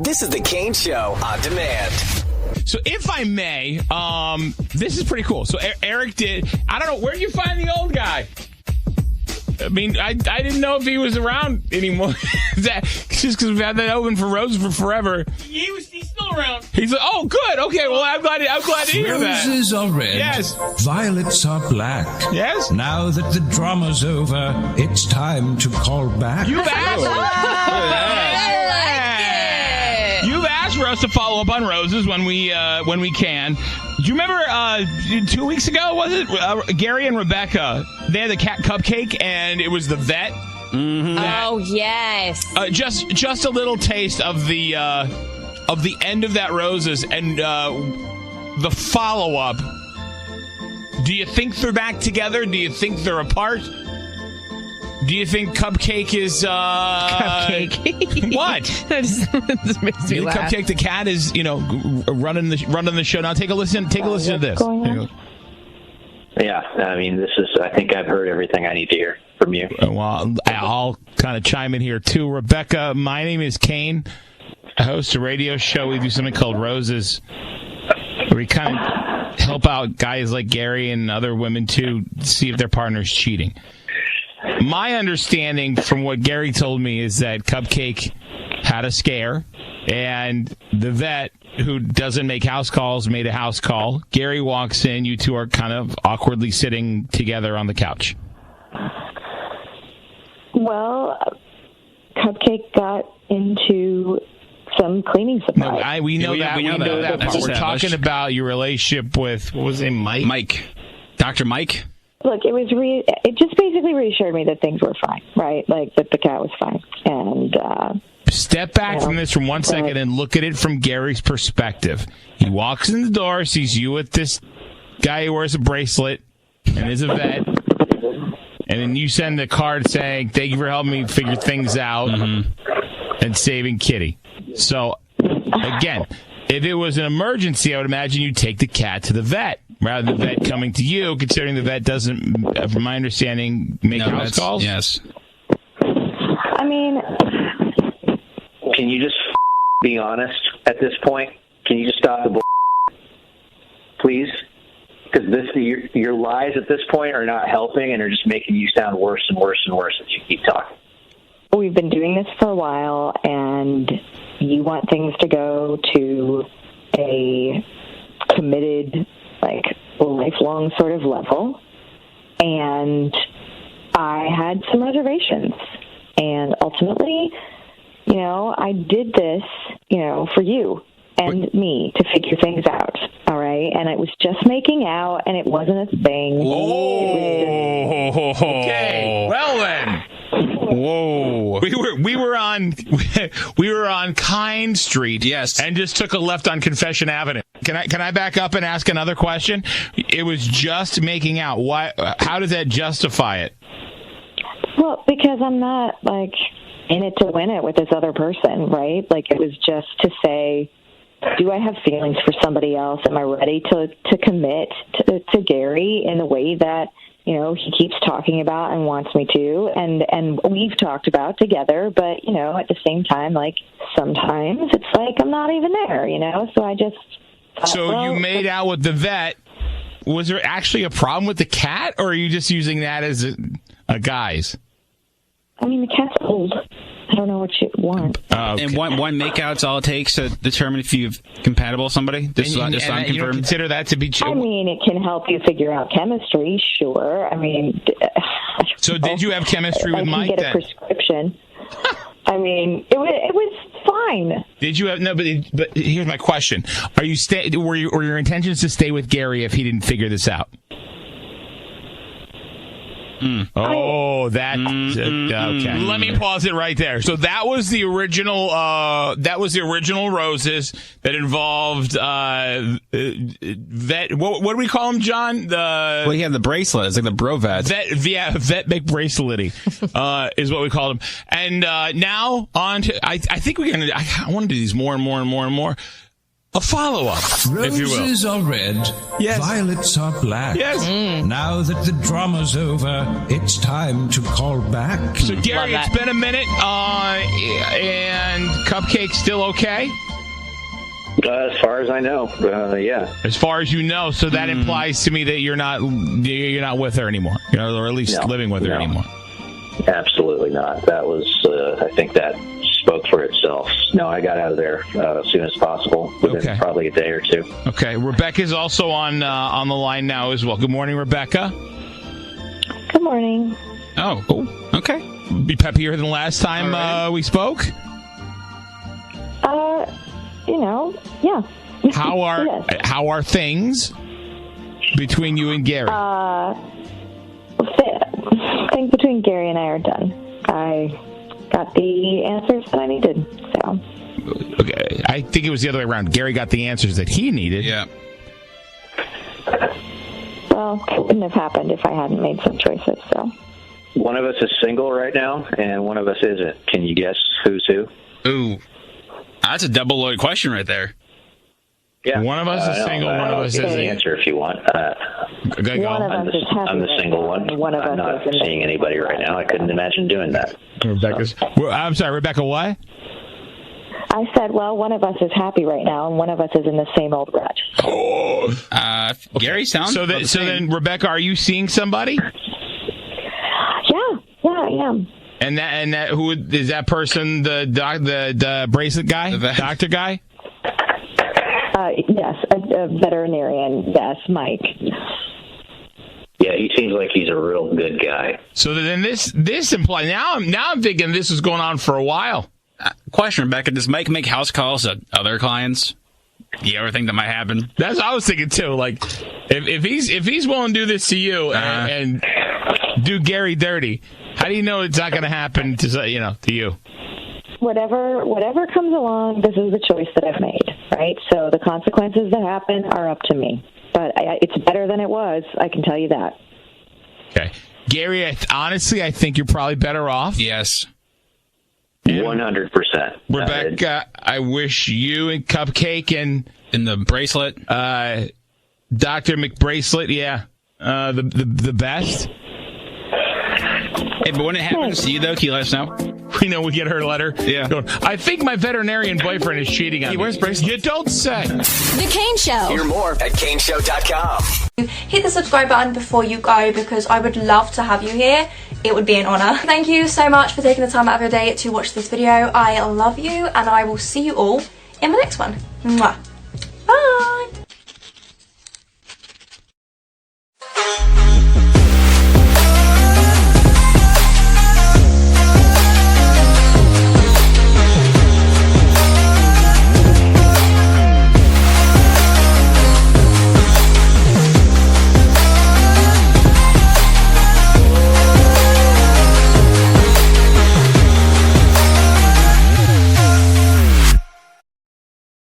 This is the Kane Show on demand. So if I may, this is pretty cool. So Eric did, I don't know, where did you find the old guy? I mean, I didn't know if he was around anymore. Just because we've had that open for Roses for forever. He's still around. He's like, oh, good. Okay, well, I'm glad to hear that. Roses are red. Yes. Violets are black. Yes. Now that the drama's over, it's time to call back. You've asked. You've asked for us to follow up on Roses when we can. Do you remember 2 weeks ago, was it? Gary and Rebecca, they had the cat cupcake, and it was the vet. Mm-hmm. Oh, yes. Just a little taste of the end of that Roses and the follow-up. Do you think they're back together? Do you think they're apart? Do you think Cupcake is Cupcake? What? This makes me laugh. Cupcake the cat is, running the show. Now take a listen to this. Yeah, I mean, I think I've heard everything I need to hear from you. Well, I'll kind of chime in here too. Rebecca, my name is Kane. I host a radio show. We do something called Roses, where we kind of help out guys like Gary and other women to see if their partner's cheating. My understanding from what Gary told me is that Cupcake had a scare, and the vet, who doesn't make house calls, made a house call. Gary walks in. You two are kind of awkwardly sitting together on the couch. Well, Cupcake got into some cleaning supplies. No, we know that. We're talking about your relationship with, what was his name, Mike? Mike. Dr. Mike? Look, it just basically reassured me that things were fine, right? Like that the cat was fine. And step back from this for 1 second and look at it from Gary's perspective. He walks in the door, sees you with this guy who wears a bracelet and is a vet, and then you send a card saying, "Thank you for helping me figure things out and saving Kitty." So, again, if it was an emergency, I would imagine you'd take the cat to the vet rather than the vet coming to you, considering the vet doesn't, from my understanding, make house calls. Yes. I mean, can you just be honest at this point? Can you just stop the bull, please? Because your lies at this point are not helping and are just making you sound worse and worse and worse as you keep talking. We've been doing this for a while, and you want things to go to a committed, lifelong sort of level. And I had some reservations. And ultimately, I did this, for you and me to figure things out. All right. And it was just making out, and it wasn't a thing. Okay. Well then. Whoa. We were on Kind Street. Yes. And just took a left on Confession Avenue. Can I back up and ask another question? It was just making out. Why? How does that justify it? Well, because I'm not in it to win it with this other person, right? It was just to say, do I have feelings for somebody else? Am I ready to commit to Gary in the way that he keeps talking about and wants me to, and we've talked about together, but, at the same time, sometimes it's I'm not even there, so I just thought, So you made out with the vet. Was there actually a problem with the cat, or are you just using that as a guise? I mean, the cat's old. I don't know what you want. Okay. And one makeout's all it takes to determine if you're compatible with somebody? Just unconfirmed? You don't consider that to be... I mean, it can help you figure out chemistry, sure. I mean... So did you have chemistry with Mike then? I can get a prescription. I mean, it was fine. Did you have... No, but here's my question. Were your intentions to stay with Gary if he didn't figure this out? Oh, that okay. Let me pause it right there. So that was the original. That was the original Roses that involved vet. What do we call him, John? He had the bracelet. It's like the bro vet. Vet McBracelety is what we called him. And now on to I think we're gonna. I want to do these more and more and more and more. a follow-up, if you will. Roses are red, Yes. violets are black. Yes. Now that the drama's over, it's time to call back. So, Gary, it's been a minute, and Cupcake's still okay? As far as I know, yeah. As far as you know, so that implies to me that you're not with her anymore, or at least living with her anymore. Absolutely not. That was, I think that spoke for itself. No, I got out of there as soon as possible, within probably a day or two. Okay. Rebecca's also on the line now as well. Good morning, Rebecca. Good morning. Oh, okay. Be peppier than last time we spoke? Yeah. How are things between you and Gary? Things between Gary and I are done. I got the answers that I needed. So. Okay, I think it was the other way around. Gary got the answers that he needed. Yeah. Well, it wouldn't have happened if I hadn't made some choices. So. One of us is single right now, and one of us isn't. Can you guess who's who? Ooh, that's a double-loaded question right there. Yeah. One of us is single, one of us isn't. The answer if you want. One of us is happy. I'm the single one. I'm not seeing anybody right now. I couldn't imagine doing that. Rebecca's. Well, I'm sorry, Rebecca. What? I said, well, one of us is happy right now, and one of us is in the same old rut. Gary sounds. So then, Rebecca, are you seeing somebody? Yeah, I am. And that who is that person? The bracelet guy, doctor guy. Yes, a veterinarian. Yes, Mike. Yeah, he seems like he's a real good guy. So then this implies now I'm thinking this was going on for a while. Question, Rebecca: does Mike make house calls to other clients? You ever think that might happen? That's what I was thinking too. Like, if he's willing to do this to you and do Gary dirty, how do you know it's not going to happen to you? Whatever comes along, this is the choice that I've made, right? So the consequences that happen are up to me. But it's better than it was, I can tell you that. Okay. Gary, honestly, I think you're probably better off. Yes. 100%. Rebecca, I wish you and Cupcake and the bracelet, Dr. McBracelet, the best. Hey, but when it happens to you, though, can you let us know? We know we get her letter. Yeah. Going, I think my veterinarian boyfriend is cheating on me. Where's bracelets? You don't say. The Kane Show. Hear more at KaneShow.com. Hit the subscribe button before you go because I would love to have you here. It would be an honour. Thank you so much for taking the time out of your day to watch this video. I love you and I will see you all in the next one. Mwah.